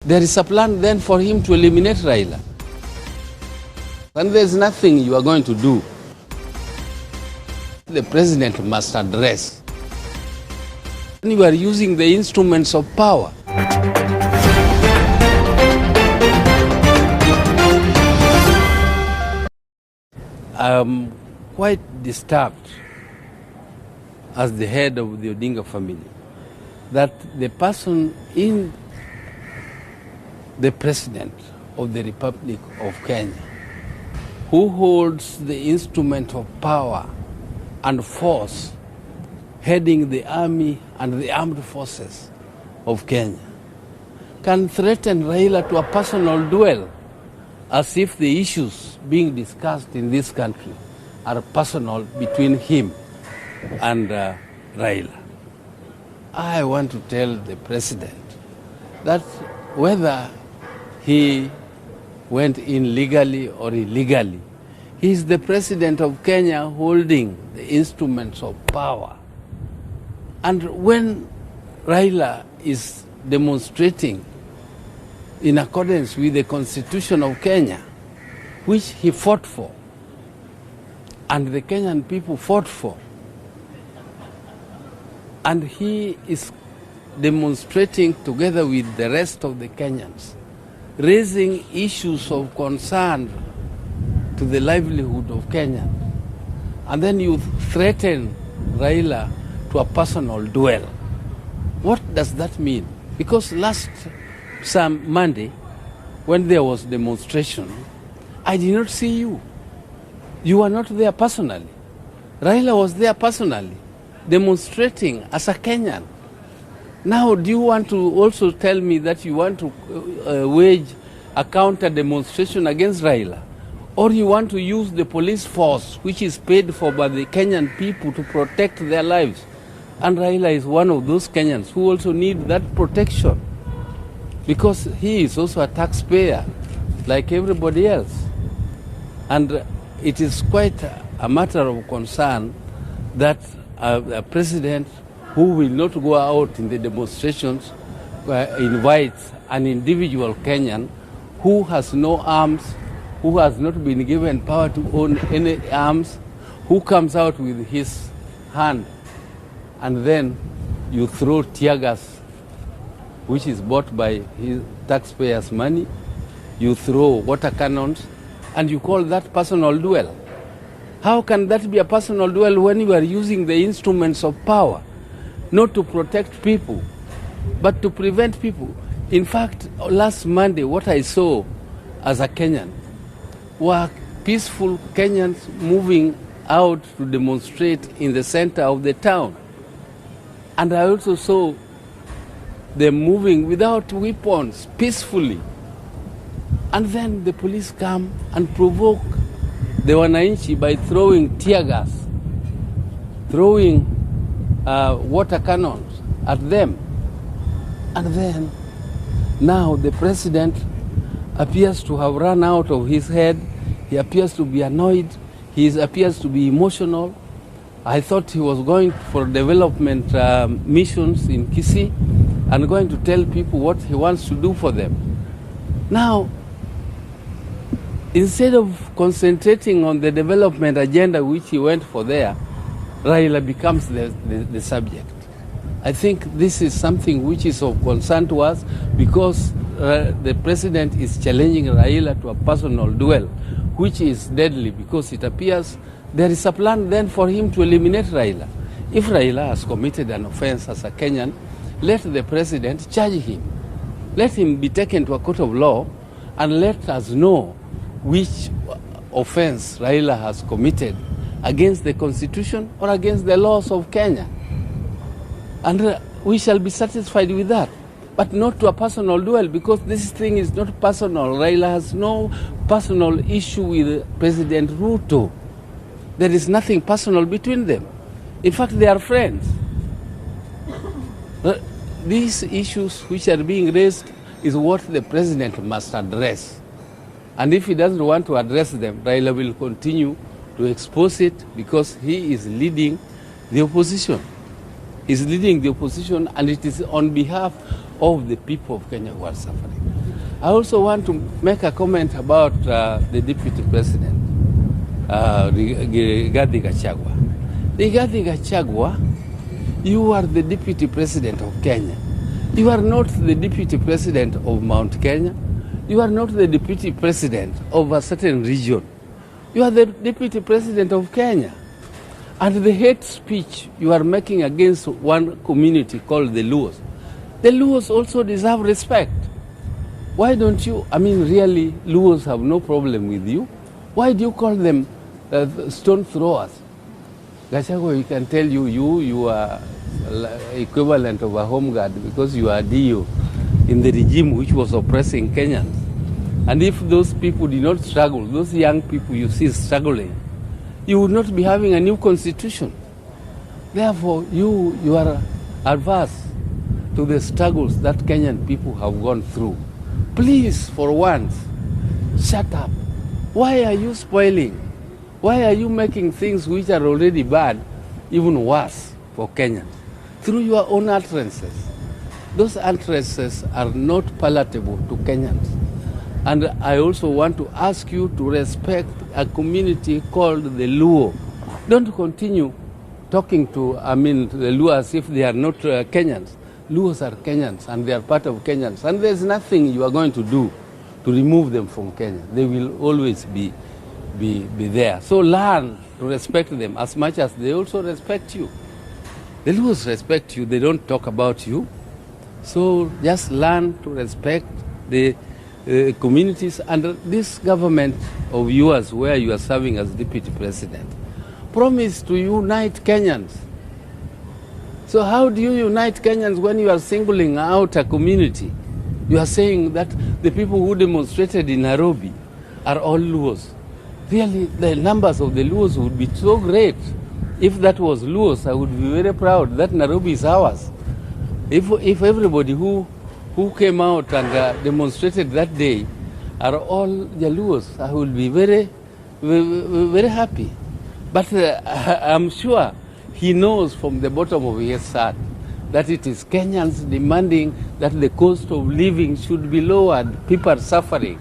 There is a plan then for him to eliminate Raila. And there's nothing you are going to do. The president must address. You are using the instruments of power. I'm quite disturbed as the head of the Odinga family that the person in the president of the Republic of Kenya who holds the instrument of power and force heading the army and the armed forces of Kenya can threaten Raila to a personal duel as if the issues being discussed in this country are personal between him and Raila. I want to tell the president that whether he went in legally or illegally, he is the president of Kenya holding the instruments of power. And when Raila is demonstrating in accordance with the Constitution of Kenya, which he fought for, and the Kenyan people fought for, and he is demonstrating together with the rest of the Kenyans, raising issues of concern to the livelihood of Kenyans, and then you threaten Raila to a personal duel. What does that mean? Because last Monday, when there was demonstration, I did not see you. You were not there personally. Raila was there personally, demonstrating as a Kenyan. Now, do you want to also tell me that you want to wage a counter demonstration against Raila? Or you want to use the police force, which is paid for by the Kenyan people, to protect their lives? And Raila is one of those Kenyans who also need that protection, because he is also a taxpayer like everybody else. And it is quite a matter of concern that a president who will not go out in the demonstrations invites an individual Kenyan who has no arms, who has not been given power to own any arms, who comes out with his hand, and then you throw tear gas, which is bought by his taxpayers' money, you throw water cannons, and you call that personal duel. How can that be a personal duel when you are using the instruments of power, not to protect people, but to prevent people? In fact, last Monday, what I saw as a Kenyan were peaceful Kenyans moving out to demonstrate in the center of the town. And I also saw them moving without weapons, peacefully. And then the police come and provoke the wananchi by throwing tear gas, throwing water cannons at them. And then now the president appears to have run out of his head. He appears to be annoyed. He appears to be emotional. I thought he was going for development missions in Kisii and going to tell people what he wants to do for them. Now, instead of concentrating on the development agenda which he went for there, Raila becomes the subject. I think this is something which is of concern to us, because the president is challenging Raila to a personal duel, which is deadly, because it appears there is a plan then for him to eliminate Raila. If Raila has committed an offense as a Kenyan, let the president charge him. Let him be taken to a court of law and let us know which offense Raila has committed against the Constitution or against the laws of Kenya. And we shall be satisfied with that, but not to a personal duel, because this thing is not personal. Raila has no personal issue with President Ruto. There is nothing personal between them. In fact, they are friends. These issues which are being raised is what the president must address. And if he doesn't want to address them, Raila will continue to expose it, because he is leading the opposition. He's leading the opposition, and it is on behalf of the people of Kenya who are suffering. I also want to make a comment about the Deputy President, Rigathi Gachagua. Rigathi Gachagua, you are the Deputy President of Kenya. You are not the Deputy President of Mount Kenya. You are not the Deputy President of a certain region. You are the Deputy President of Kenya. And the hate speech you are making against one community called the Luos also deserve respect. Why don't you, really, Luos have no problem with you. Why do you call them stone throwers? Gachagua, we can tell you are equivalent of a home guard because you are DO in the regime which was oppressing Kenyans. And if those people did not struggle, those young people you see struggling, you would not be having a new constitution. Therefore, you are adverse to the struggles that Kenyan people have gone through. Please, for once, shut up. Why are you spoiling? Why are you making things which are already bad even worse for Kenyans through your own utterances? Those utterances are not palatable to Kenyans. And I also want to ask you to respect a community called the Luo. Don't continue talking to the Luo as if they are not Kenyans. Luos are Kenyans and they are part of Kenyans. And there's nothing you are going to do to remove them from Kenya. They will always be there. So learn to respect them as much as they also respect you. The Luos respect you. They don't talk about you. So just learn to respect the communities under this government of yours where you are serving as Deputy President. Promise to unite Kenyans. So how do you unite Kenyans when you are singling out a community? You are saying that the people who demonstrated in Nairobi are all Luos. Really, the numbers of the Luos would be so great. If that was Luos, I would be very proud that Nairobi is ours. If everybody who came out and demonstrated that day are all Jaluos, I will be very, very, very happy. But I'm sure he knows from the bottom of his heart that it is Kenyans demanding that the cost of living should be lowered. People are suffering.